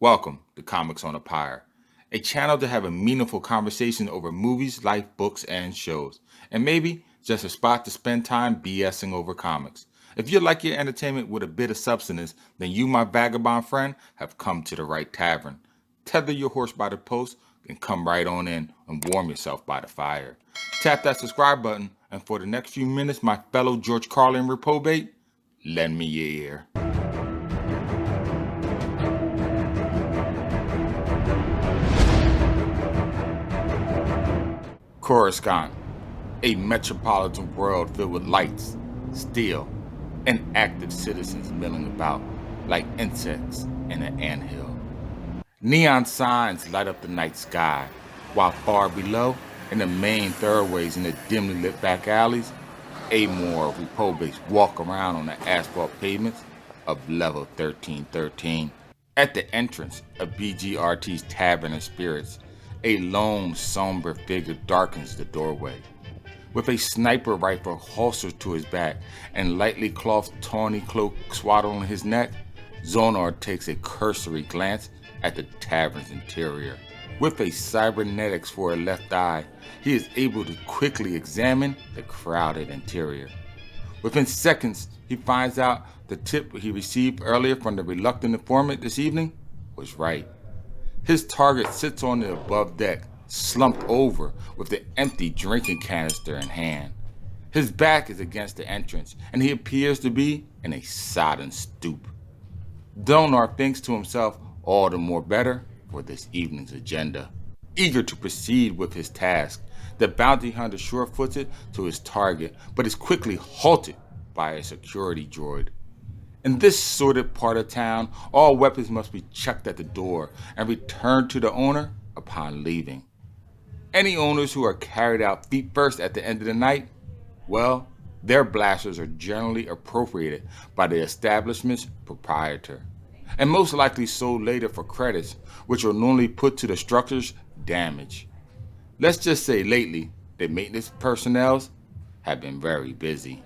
Welcome to Comics on a Pyre, a channel to have a meaningful conversation over movies, life, books, and shows, and maybe just a spot to spend time BSing over comics. If you like your entertainment with a bit of substance, then you, my vagabond friend, have come to the right tavern. Tether your horse by the post and come right on in and warm yourself by the fire. Tap that subscribe button, and for the next few minutes, my fellow George Carlin reprobate, lend me your ear. Coruscant, a metropolitan world filled with lights, steel, and active citizens milling about like insects in an anthill. Neon signs light up the night sky, while far below, in the main thoroughways and the dimly lit back alleys, amoral reprobates walk around on the asphalt pavements of level 1313. At the entrance of BGRT's Tavern of Spirits, a lone, somber figure darkens the doorway. With a sniper rifle holstered to his back and lightly clothed tawny cloak swaddling his neck, Zonar takes a cursory glance at the tavern's interior. With a cybernetics for a left eye, he is able to quickly examine the crowded interior. Within seconds, he finds out the tip he received earlier from the reluctant informant this evening was right. His target sits on the above deck, slumped over with the empty drinking canister in hand. His back is against the entrance, and he appears to be in a sodden stoop. Zonar thinks to himself, all the more better for this evening's agenda. Eager to proceed with his task, the bounty hunter sure-foots it to his target, but is quickly halted by a security droid. In this sordid part of town, all weapons must be checked at the door and returned to the owner upon leaving. Any owners who are carried out feet first at the end of the night, well, their blasters are generally appropriated by the establishment's proprietor, and most likely sold later for credits, which are normally put to the structure's damage. Let's just say lately, the maintenance personnel have been very busy.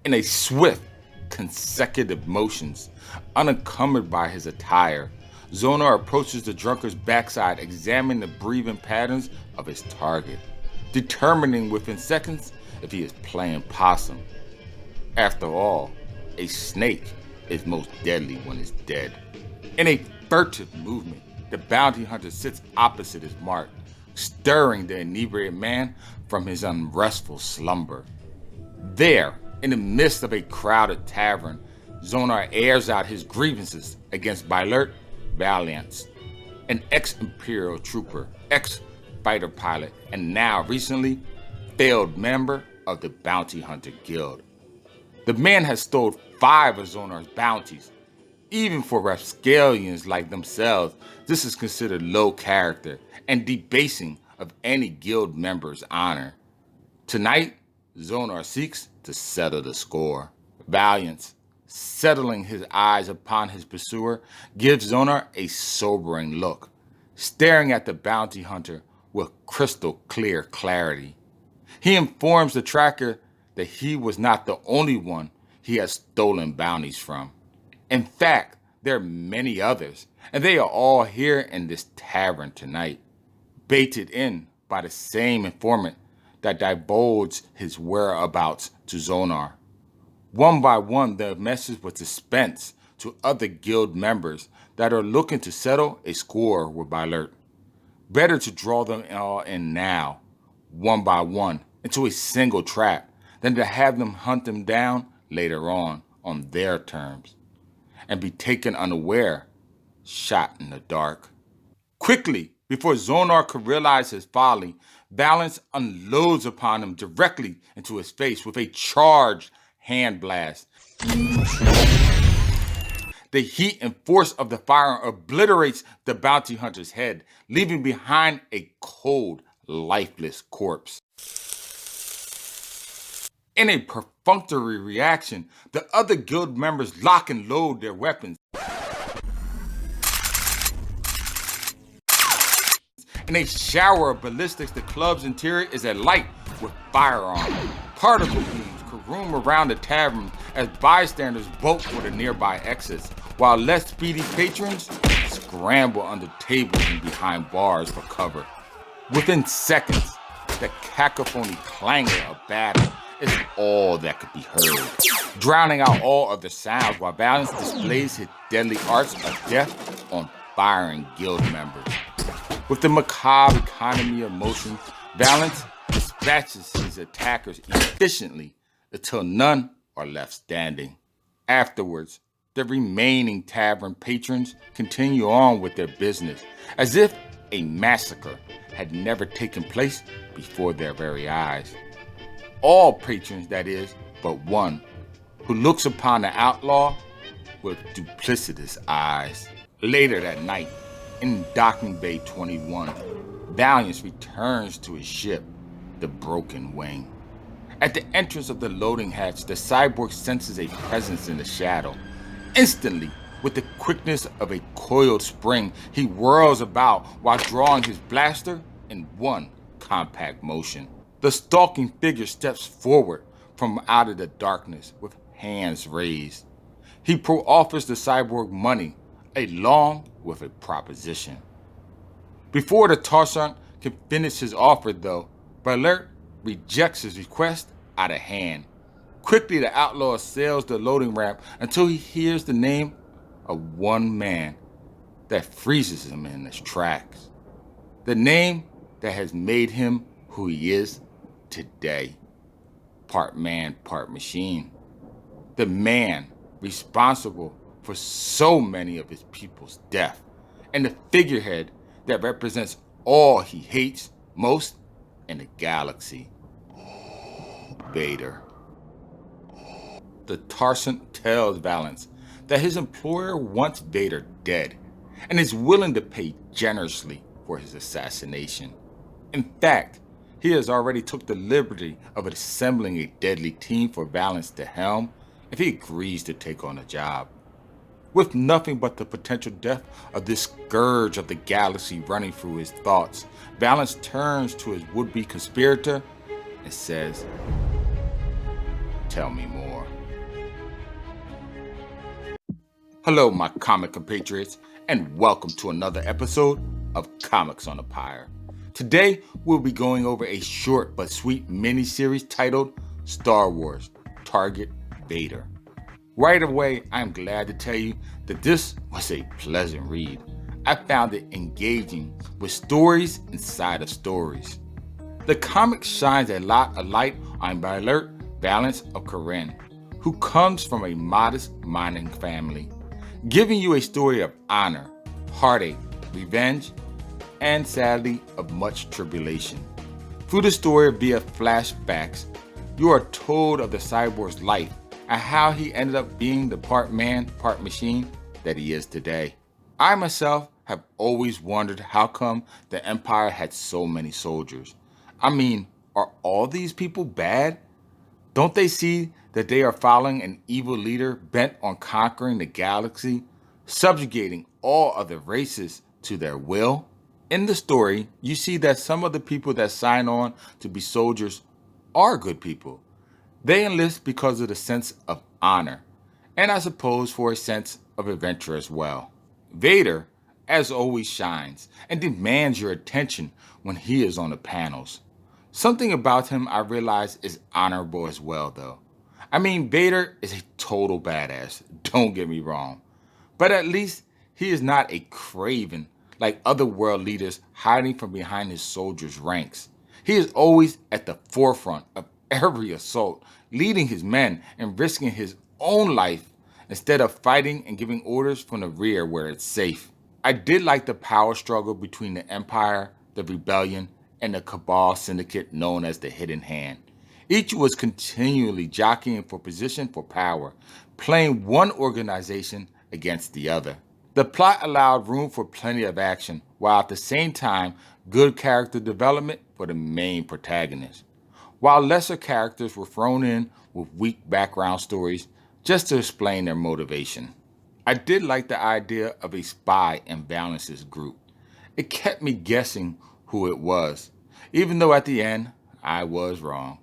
In a swift, consecutive motions, unencumbered by his attire, Zonar approaches the drunkard's backside, examining the breathing patterns of his target, determining within seconds if he is playing possum. After all, a snake is most deadly when it's dead. In a furtive movement, the bounty hunter sits opposite his mark, stirring the inebriated man from his unrestful slumber. There, in the midst of a crowded tavern, Zonar airs out his grievances against Bylert Valiance, an ex-Imperial trooper, ex-fighter pilot, and now recently failed member of the Bounty Hunter Guild. The man has stolen 5 of Zonar's bounties. Even for rapscallions like themselves, this is considered low character and debasing of any guild member's honor. Tonight, Zonar seeks to settle the score. Valiance, settling his eyes upon his pursuer, gives Zonar a sobering look, staring at the bounty hunter with crystal clear clarity. He informs the tracker that he was not the only one he has stolen bounties from. In fact, there are many others, and they are all here in this tavern tonight, baited in by the same informant that divulged his whereabouts to Zonar. One by one, the message was dispensed to other guild members that are looking to settle a score with Bylert. Better to draw them all in now, one by one, into a single trap, than to have them hunt them down later on their terms, and be taken unaware, shot in the dark. Quickly, before Zonar could realize his folly, Valance unloads upon him directly into his face with a charged hand blast. The heat and force of the fire obliterates the bounty hunter's head, leaving behind a cold, lifeless corpse. In a perfunctory reaction, the other guild members lock and load their weapons. In a shower of ballistics, the club's interior is alight with firearms. Particle beams caroom around the tavern as bystanders bolt for the nearby exits, while less speedy patrons scramble under tables and behind bars for cover. Within seconds, the cacophony clangor of battle is all that could be heard, drowning out all other sounds while Valance displays his deadly arts of death on firing guild members. With the macabre economy of motion, Valance dispatches his attackers efficiently until none are left standing. Afterwards, the remaining tavern patrons continue on with their business, as if a massacre had never taken place before their very eyes. All patrons, that is, but one, who looks upon the outlaw with duplicitous eyes. Later that night, in Docking Bay 21, Valiance returns to his ship, the Broken Wing. At the entrance of the loading hatch, the cyborg senses a presence in the shadow. Instantly, with the quickness of a coiled spring, he whirls about while drawing his blaster in one compact motion. The stalking figure steps forward from out of the darkness with hands raised. He offers the cyborg money, along with a proposition. Before the Tarsant can finish his offer, though, Vader rejects his request out of hand. Quickly, the outlaw assails the loading ramp until he hears the name of one man that freezes him in his tracks. The name that has made him who he is today. Part man, part machine. The man responsible for so many of his people's death, and the figurehead that represents all he hates most in the galaxy. Vader. The Tarsant tells Valance that his employer wants Vader dead and is willing to pay generously for his assassination. In fact, he has already took the liberty of assembling a deadly team for Valance to helm if he agrees to take on the job. With nothing but the potential death of this scourge of the galaxy running through his thoughts, Valance turns to his would-be conspirator and says, "Tell me more." Hello, my comic compatriots, and welcome to another episode of Comics on the Pyre. Today, we'll be going over a short but sweet mini-series titled Star Wars: Target Vader. Right away, I'm glad to tell you that this was a pleasant read. I found it engaging with stories inside of stories. The comic shines a lot of light on Valance of Corinne, who comes from a modest mining family, giving you a story of honor, heartache, revenge, and sadly, of much tribulation. Through the story via flashbacks, you are told of the cyborg's life and how he ended up being the part man, part machine that he is today. I myself have always wondered how come the Empire had so many soldiers. I mean, are all these people bad? Don't they see that they are following an evil leader bent on conquering the galaxy, subjugating all other races to their will? In the story, you see that some of the people that sign on to be soldiers are good people. They enlist because of the sense of honor, and I suppose for a sense of adventure as well. Vader, as always, shines and demands your attention when he is on the panels. Something about him I realize is honorable as well, though. I mean, Vader is a total badass, don't get me wrong. But at least he is not a craven like other world leaders hiding from behind his soldiers' ranks. He is always at the forefront of every assault, leading his men and risking his own life instead of fighting and giving orders from the rear where it's safe. I did like the power struggle between the Empire, the Rebellion, and the Cabal syndicate known as the Hidden Hand. Each was continually jockeying for position for power, playing one organization against the other. The plot allowed room for plenty of action, while at the same time, good character development for the main protagonist, while lesser characters were thrown in with weak background stories just to explain their motivation. I did like the idea of a spy in Valance's group. It kept me guessing who it was, even though at the end, I was wrong.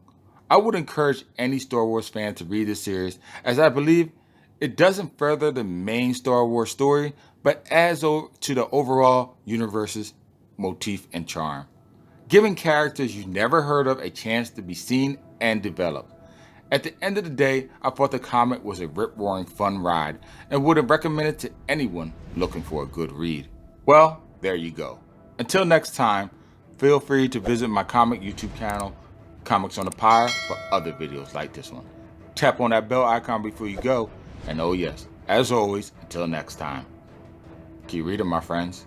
I would encourage any Star Wars fan to read this series, as I believe it doesn't further the main Star Wars story, but adds to the overall universe's motif and charm, giving characters you never heard of a chance to be seen and developed. At the end of the day, I thought the comic was a rip-roaring fun ride and would have recommended it to anyone looking for a good read. Well, there you go. Until next time, feel free to visit my comic YouTube channel, Comics on the Pyre, for other videos like this one. Tap on that bell icon before you go, and oh yes, as always, until next time, keep reading, my friends.